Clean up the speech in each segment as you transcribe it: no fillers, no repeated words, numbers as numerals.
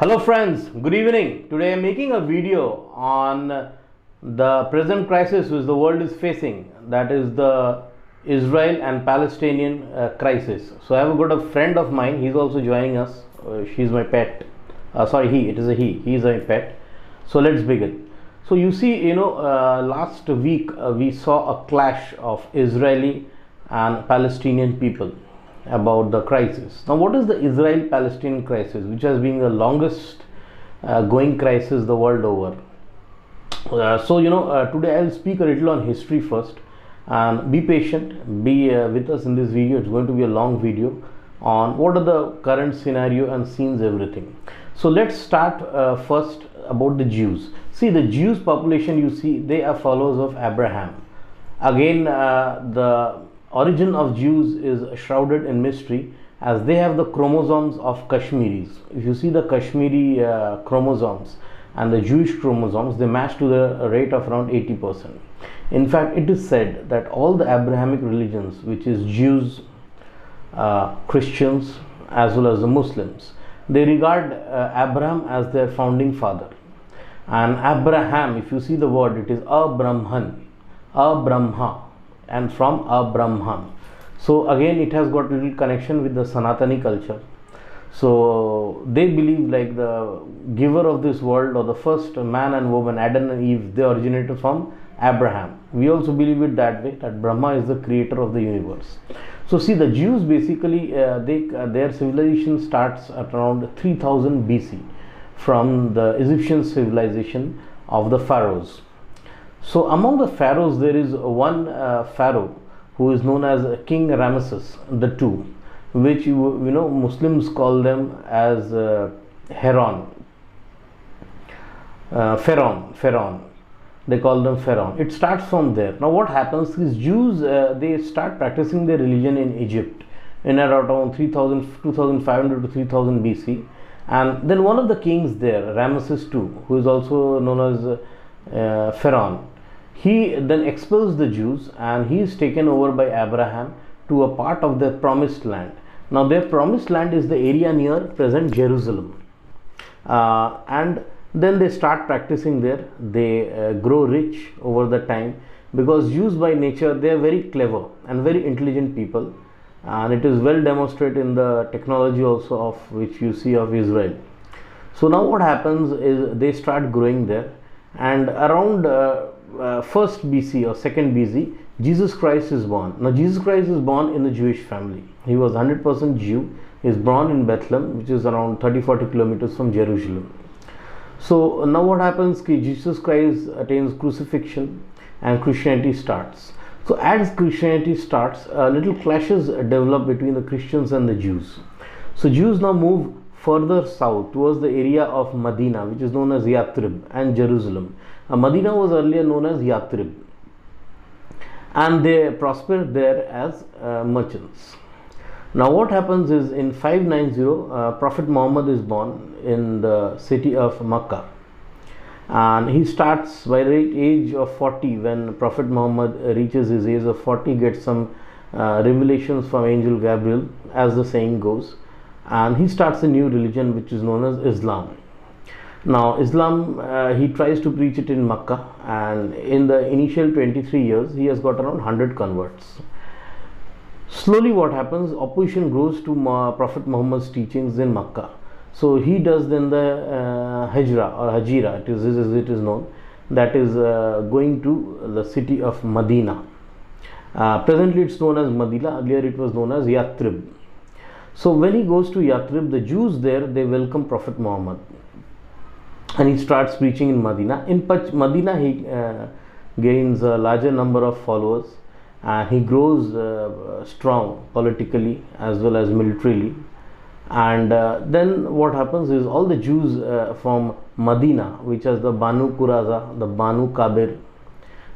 Hello friends, good evening. Today I am making a video on the present crisis which the world is facing, that is the Israel and Palestinian crisis. So I have got a friend of mine, he is also joining us. She is my pet. It is a he is my pet. So let's begin. So you see, last week we saw a clash of Israeli and Palestinian people about the crisis. Now, what is the Israel-Palestinian crisis, which has been the longest going crisis the world over? Today I'll speak a little on history first, and be patient, be with us in this video. It's going to be a long video on what are the current scenario and scenes, everything. So let's start first about the Jews. See, the Jews population, you see, they are followers of Abraham. Again, the origin of Jews is shrouded in mystery, as they have the chromosomes of Kashmiris. If you see the Kashmiri chromosomes and the Jewish chromosomes, they match to the rate of around 80%. In fact, it is said that all the Abrahamic religions, which is Jews, Christians, as well as the Muslims, they regard Abraham as their founding father. And Abraham, if you see the word, it is a-Brahman, a-Brahma, and from a-Brahman. So again, it has got little connection with the Sanatani culture. So they believe like the giver of this world, or the first man and woman, Adam and Eve, they originated from Abraham. We also believe it that way, that Brahma is the creator of the universe. So see, the Jews basically, their civilization starts at around 3000 BC from the Egyptian civilization of the pharaohs. So among the pharaohs, there is one pharaoh who is known as King Ramesses II, which Muslims call them as Pharaoh. They call them Pharaoh. It starts from there. Now what happens is Jews, they start practicing their religion in Egypt in around 2500 to 3000 BC. And then one of the kings there, Ramesses II, who is also known as Pharaoh, he then expels the Jews, and he is taken over by Abraham to a part of their promised land. Now their promised land is the area near present Jerusalem, and then they start practicing there. They grow rich over the time, because Jews by nature, they are very clever and very intelligent people, and it is well demonstrated in the technology also of which you see of Israel. So now what happens is they start growing there, and around first BC or second BC, Jesus Christ is born. Now Jesus Christ is born in a Jewish family. He was 100% Jew. He is born in Bethlehem, which is around 30-40 kilometers from Jerusalem. So now what happens, Jesus Christ attains crucifixion and Christianity starts. So as Christianity starts, little clashes develop between the Christians and the Jews. So Jews now move further south towards the area of Medina, which is known as Yathrib, and Jerusalem. Medina was earlier known as Yathrib, and they prospered there as merchants. Now what happens is, in 590, Prophet Muhammad is born in the city of Mecca, and he starts by the age of 40. When Prophet Muhammad reaches his age of 40, gets some revelations from Angel Gabriel, as the saying goes, and he starts a new religion which is known as Islam. Now Islam, he tries to preach it in Mecca, and in the initial 23 years he has got around 100 converts. Slowly what happens, opposition grows to Prophet Muhammad's teachings in Mecca. So he does then the Hijra or Hajira, it is known, that is going to the city of Medina. Presently it's known as Medina, earlier it was known as Yathrib. So when he goes to Yathrib, the Jews there, they welcome Prophet Muhammad, and he starts preaching in Medina. In Medina, he gains a larger number of followers, and he grows strong politically as well as militarily. And then what happens is, all the Jews from Medina, which is the Banu Quraza, the Banu Kabir,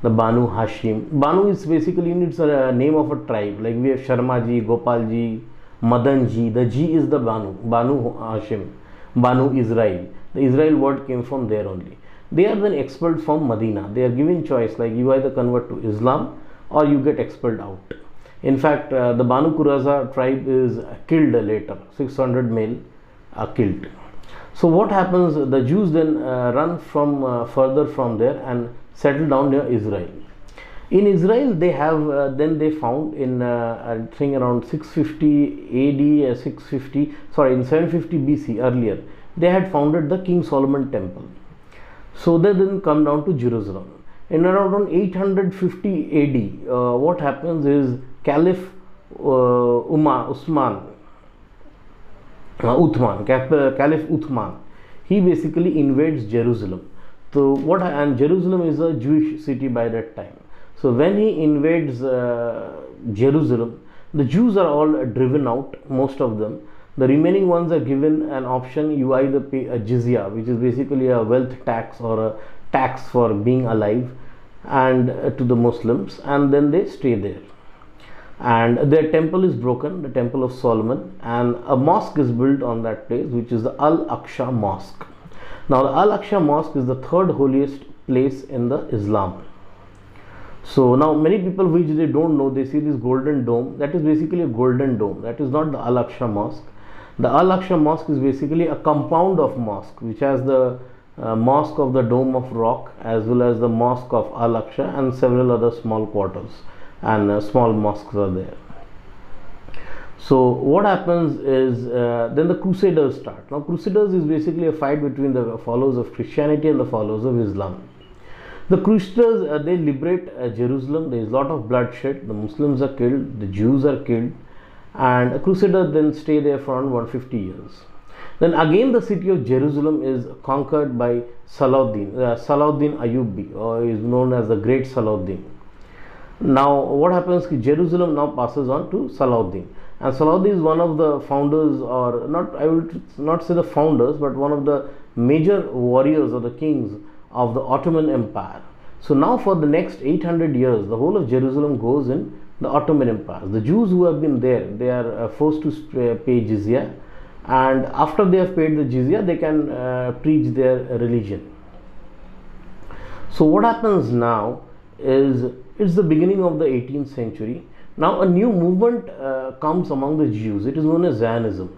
the Banu Hashim. Banu is basically, it's a name of a tribe. Like we have Sharmaji, Gopalji, Madanji. The Ji is the Banu Hashim, Banu Israel. The Israel word came from there only. They are then expelled from Medina. They are given choice, like you either convert to Islam or you get expelled out. In fact, the Banu Quraza tribe is killed later. 600 male are killed. So what happens? The Jews then run from further from there and settle down near Israel. In Israel, they have then they found in I think around 650 AD, 650 sorry in 750 BC earlier, they had founded the King Solomon Temple. So they then come down to Jerusalem. In around 850 AD, what happens is Caliph Caliph Uthman, he basically invades Jerusalem. So what, and Jerusalem is a Jewish city by that time. So when he invades Jerusalem, the Jews are all driven out, most of them. The remaining ones are given an option: you either pay a jizya, which is basically a wealth tax or a tax for being alive, and to the Muslims, and then they stay there. And their temple is broken, the Temple of Solomon, and a mosque is built on that place, which is the Al-Aqsa Mosque. Now the Al-Aqsa Mosque is the third holiest place in the Islam. So now many people, which they don't know, they see this golden dome. That is basically a golden dome. That is not the Al-Aqsa Mosque. The Al-Aqsa Mosque is basically a compound of mosque, which has the mosque of the Dome of Rock, as well as the mosque of Al-Aqsa, and several other small quarters and small mosques are there. So what happens is then the Crusaders start. Now Crusaders is basically a fight between the followers of Christianity and the followers of Islam. The Crusaders, they liberate Jerusalem. There is a lot of bloodshed. The Muslims are killed, the Jews are killed, and the Crusaders then stay there for around 150 years. Then again the city of Jerusalem is conquered by Salahuddin Ayyubi, or is known as the Great Salahuddin. Now what happens is Jerusalem now passes on to Salahuddin, and Salahuddin is one of the founders, or not, I will not say the founders, but one of the major warriors or the kings of the Ottoman Empire. So now for the next 800 years, the whole of Jerusalem goes in the Ottoman Empire. The Jews who have been there, they are forced to pay jizya, and after they have paid the jizya, they can preach their religion. So what happens now is, it's the beginning of the 18th century. Now a new movement comes among the Jews. It is known as Zionism.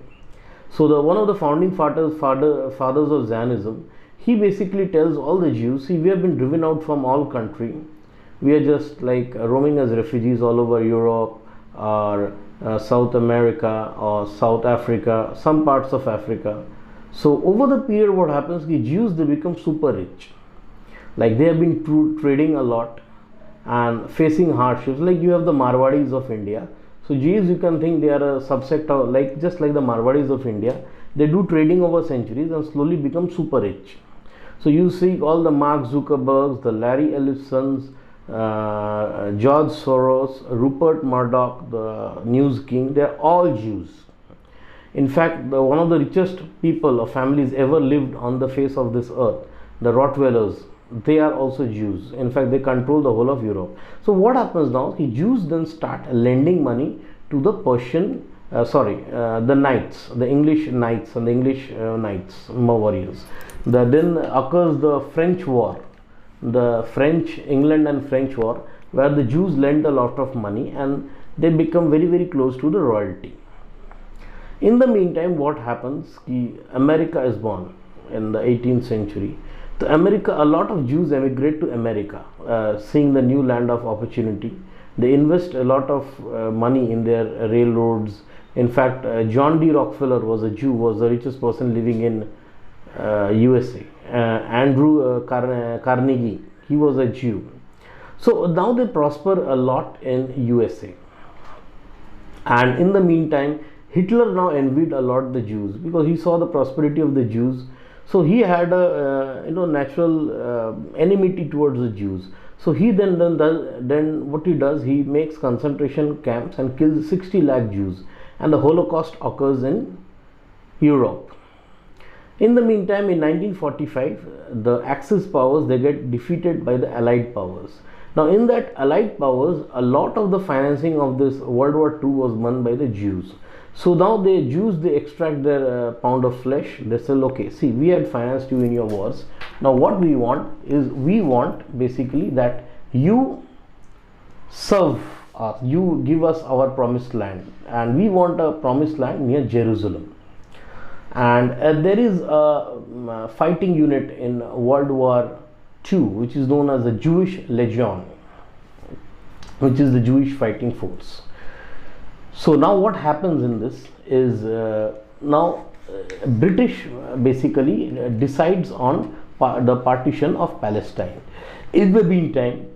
So one of the founding fathers of Zionism, he basically tells all the Jews, see, we have been driven out from all country. We are just like roaming as refugees all over Europe, or South America, or South Africa, some parts of Africa. So over the period, what happens is Jews, they become super rich. Like they have been trading a lot and facing hardships. Like you have the Marwadis of India. So Jews, you can think they are a subsect of, like just like the Marwadis of India. They do trading over centuries and slowly become super rich. So you see all the Mark Zuckerbergs, the Larry Ellisons, George Soros, Rupert Murdoch, the news king, they are all Jews. In fact, one of the richest people or families ever lived on the face of this earth, the Rottweilers, they are also Jews. In fact, they control the whole of Europe. So what happens now? The Jews then start lending money to the the knights, the English knights and the English knights, warriors. Then occurs the French War, the England and French War, where the Jews lend a lot of money and they become very, very close to the royalty. In the meantime, what happens? America is born in the 18th century. To America, a lot of Jews emigrate to America, seeing the new land of opportunity. They invest a lot of money in their railroads. In fact, John D. Rockefeller was a Jew, was the richest person living in USA. Andrew Carnegie, he was a Jew. So now they prosper a lot in USA. And in the meantime, Hitler now envied a lot the Jews because he saw the prosperity of the Jews. So he had a natural enmity towards the Jews. So he then what he does, he makes concentration camps and kills 60 lakh Jews, and the Holocaust occurs in Europe. In the meantime, in 1945, the Axis powers, they get defeated by the Allied powers. Now in that Allied powers, a lot of the financing of this World War II was won by the Jews. So now the Jews, they extract their pound of flesh. They say, okay, see, we had financed you in your wars. Now what we want is, we want basically that you serve us, you give us our promised land, and we want a promised land near Jerusalem. And there is a fighting unit in World War II which is known as the Jewish Legion, which is the Jewish fighting force. So now what happens in this is now British basically decides on the partition of Palestine. In the meantime,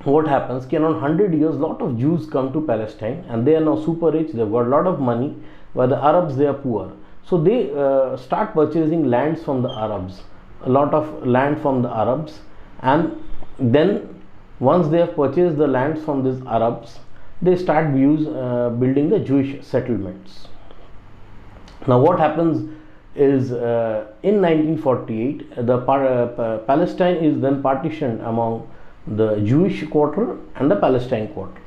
what happens? Around 100 years, lot of Jews come to Palestine and they are now super rich. They've got a lot of money, while the Arabs, they are poor. So they start purchasing lands from the Arabs, a lot of land from the Arabs, and then once they have purchased the lands from these Arabs, they start building the Jewish settlements. Now what happens is in 1948 the Palestine is then partitioned among the Jewish quarter and the Palestine quarter.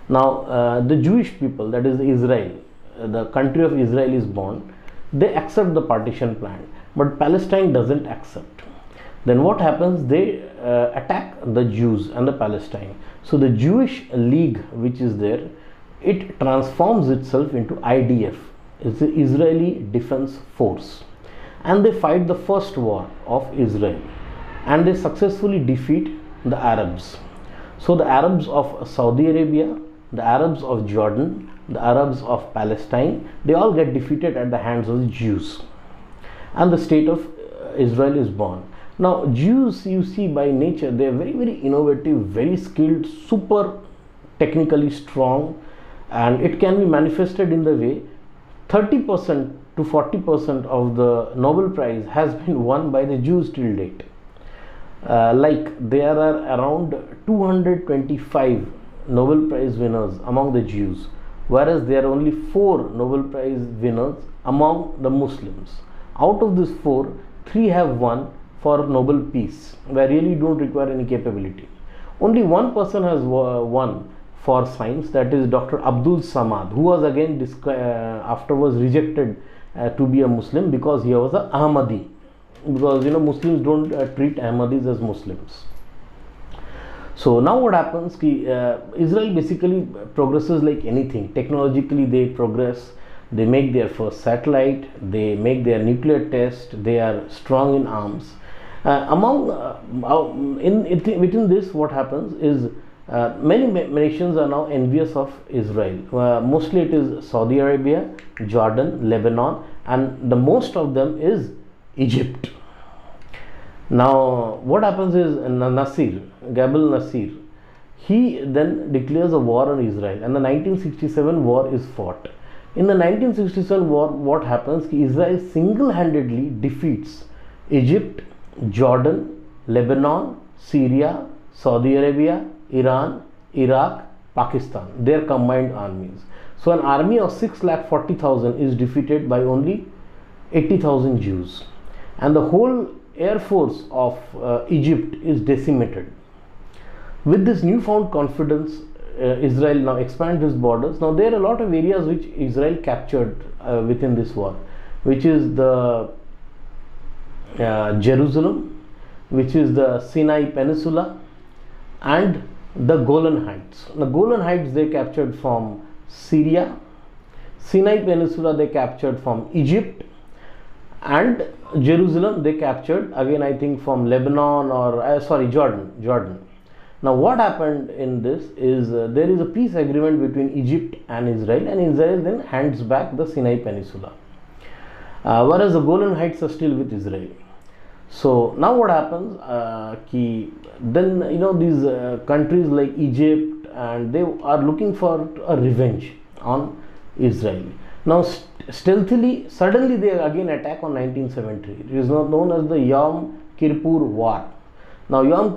Now the Jewish people, that is Israel, the country of Israel is born, they accept the partition plan, but Palestine doesn't accept. Then what happens? They attack the Jews and the Palestine. So the Jewish League which is there, it transforms itself into IDF. It's the Israeli Defense Force, and they fight the first war of Israel and they successfully defeat the Arabs. So the Arabs of Saudi Arabia, the Arabs of Jordan, the Arabs of Palestine, they all get defeated at the hands of the Jews, and the state of Israel is born. Now Jews, you see, by nature they are very, very innovative, very skilled, super technically strong, and it can be manifested in the way 30% to 40% of the Nobel Prize has been won by the Jews till date. Like there are around 225 Nobel Prize winners among the Jews, whereas there are only 4 Nobel Prize winners among the Muslims. Out of these 4, 3 have won for Nobel Peace, where really don't require any capability. Only one person has won for science, that is Dr. Abdul Samad, who was again afterwards rejected to be a Muslim because he was a Ahmadi, because Muslims don't treat Ahmadis as Muslims. So now what happens? Israel basically progresses like anything. Technologically they progress, they make their first satellite, they make their nuclear test, they are strong in arms. Within this, what happens is many nations are now envious of Israel. Mostly it is Saudi Arabia, Jordan, Lebanon, and the most of them is Egypt. Now what happens is Gabel Nasser, he then declares a war on Israel, and the 1967 war is fought. In the 1967 war, what happens? Israel single-handedly defeats Egypt, Jordan, Lebanon, Syria, Saudi Arabia, Iran, Iraq, Pakistan, their combined armies. So an army of 640,000 is defeated by only 80,000 Jews, and the whole air force of Egypt is decimated. With this newfound confidence, Israel now expands its borders. Now there are a lot of areas which Israel captured within this war, which is the Jerusalem, which is the Sinai Peninsula, and the Golan Heights. The Golan Heights they captured from Syria, Sinai Peninsula they captured from Egypt, and Jerusalem they captured again, I think, from Lebanon or Jordan. Now what happened in this is there is a peace agreement between Egypt and Israel, and Israel then hands back the Sinai Peninsula, whereas the Golan Heights are still with Israel. So now what happens? Then these countries like Egypt, and they are looking for a revenge on Israel. Now stealthily, suddenly they again attack on 1973. It is known as the Yom Kippur War. Now Yom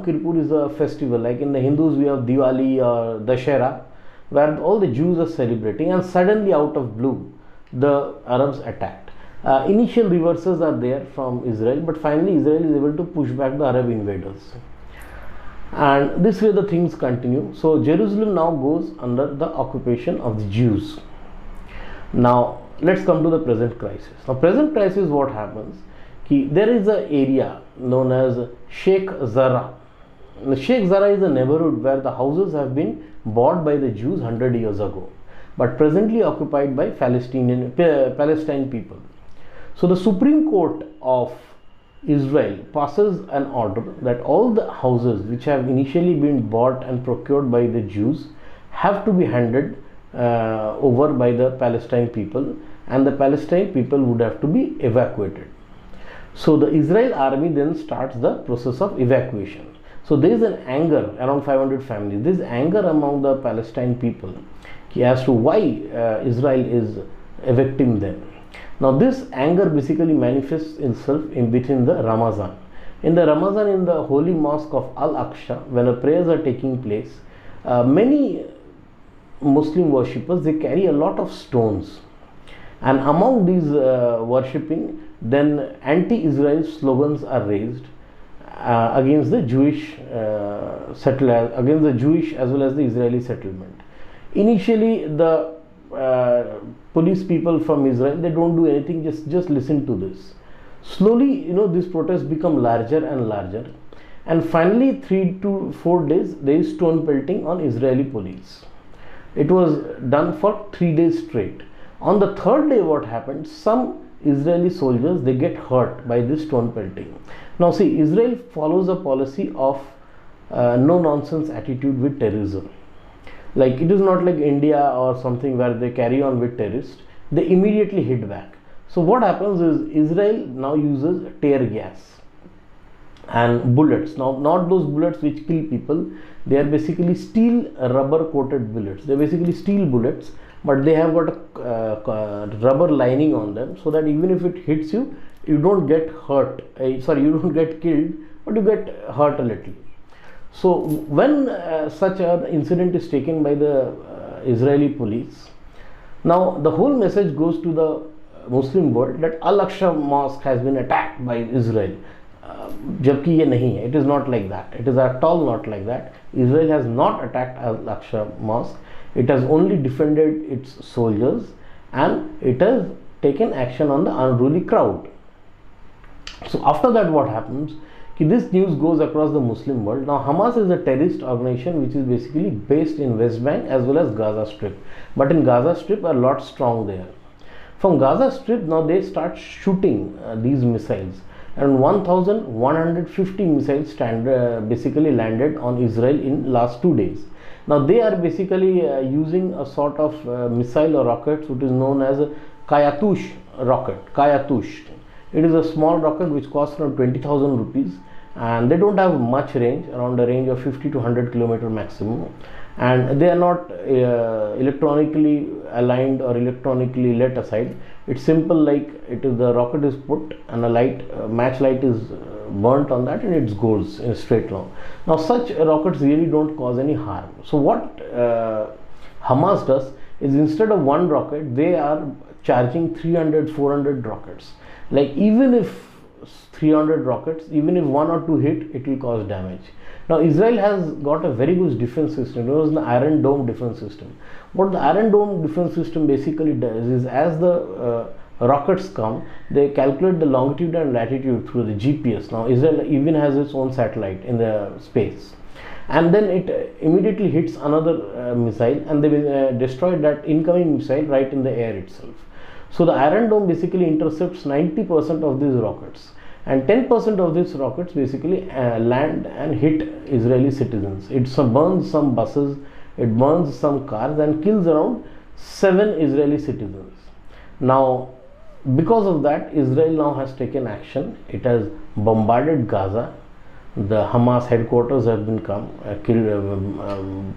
Kippur is a festival, like in the Hindus we have Diwali or Dashera, where all the Jews are celebrating, and suddenly out of blue the Arabs attacked. Initial reverses are there from Israel, but finally Israel is able to push back the Arab invaders, and this way the things continue. So Jerusalem now goes under the occupation of the Jews. Now let's come to the present crisis. Now present crisis, what happens? There is an area known as Sheikh Zara. The Sheikh Zara is a neighborhood where the houses have been bought by the Jews 100 years ago. but presently occupied by Palestine people. So the Supreme Court of Israel passes an order that all the houses which have initially been bought and procured by the Jews have to be handed over by the Palestine people, and the Palestine people would have to be evacuated. So the Israel army then starts the process of evacuation. So there is an anger around 500 families. There is anger among the Palestine people as to why Israel is evicting them. Now this anger basically manifests itself in between the Ramazan. In the Ramazan, in the holy mosque of Al-Aqsa, when the prayers are taking place, many Muslim worshippers, they carry a lot of stones, and among these worshipping, then anti-Israel slogans are raised against the Jewish against the Jewish as well as the Israeli settlement. Initially, the police people from Israel, they don't do anything, just listen to this. Slowly, these protests become larger and larger, and finally 3 to 4 days there is stone pelting on Israeli police. It was done for 3 days straight. On the third day, what happened? Some Israeli soldiers, they get hurt by this stone pelting. Now see, Israel follows a policy of no nonsense attitude with terrorism. Like, it is not like India or something where they carry on with terrorists. They immediately hit back. So what happens is Israel now uses tear gas and bullets. Now, not those bullets which kill people, they are basically steel rubber coated bullets. They are basically steel bullets, but they have got a rubber lining on them, so that even if it hits you, you don't get hurt. You don't get killed, but you get hurt a little. So when such an incident is taken by the Israeli police, now the whole message goes to the Muslim world that Al-Aqsa mosque has been attacked by Israel. Jabki ye nahi hai. It is not like that. It is at all not like that. Israel has not attacked Al-Aqsa mosque. It has only defended its soldiers, and it has taken action on the unruly crowd. So after that, what happens? This news goes across the Muslim world. Now Hamas is a terrorist organization which is basically based in West Bank as well as Gaza Strip. But in Gaza Strip a lot strong there. From Gaza Strip, now they start shooting these missiles. And 1,150 missiles basically landed on Israel in last 2 days. Now they are basically using a sort of missile or rockets which is known as a Kayatush rocket. Kayatush. It is a small rocket which costs around 20,000 rupees, and they don't have much range, around a range of 50 to 100 kilometer maximum, and they are not electronically aligned or electronically let aside. It's simple, like it is, the rocket is put and a light, match light is burnt on that, and it goes in a straight line. Now such rockets really don't cause any harm. So what Hamas does is, instead of one rocket, they are charging 300, 400 rockets. Like, even if 300 rockets, even if 1 or 2 hit, it will cause damage. Now Israel has got a very good defense system. It was the Iron Dome defense system. What the Iron Dome defense system basically does is, as the rockets come, they calculate the longitude and latitude through the GPS. Now Israel even has its own satellite in the space, and then it immediately hits another missile, and they destroy that incoming missile right in the air itself. So the Iron Dome basically intercepts 90% of these rockets, and 10% of these rockets basically land and hit Israeli citizens. It burns some buses, it burns some cars, and kills around 7 Israeli citizens. Now because of that, Israel now has taken action. It has bombarded Gaza. The Hamas headquarters have been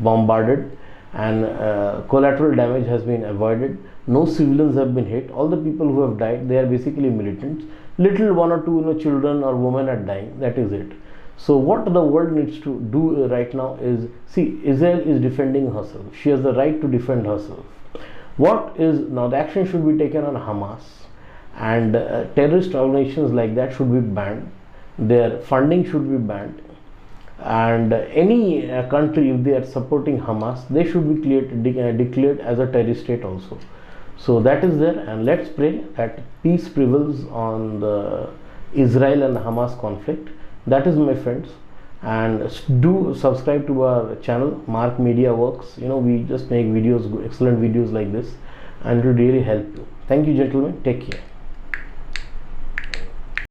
bombarded, and collateral damage has been avoided. No civilians have been hit. All the people who have died, they are basically militants. Little 1 or 2 children or women are dying. That is it. So what the world needs to do right now is, see, Israel is defending herself. She has the right to defend herself. What is now, the action should be taken on Hamas, and terrorist organizations like that should be banned. Their funding should be banned, and any country, if they are supporting Hamas, they should be declared as a terrorist state also. So that is there, and let's pray that peace prevails on the Israel and Hamas conflict. That is, my friends. and do subscribe to our channel, Mark Media Works. We just make videos, excellent videos like this, and it will really help you. Thank you, gentlemen. Take care.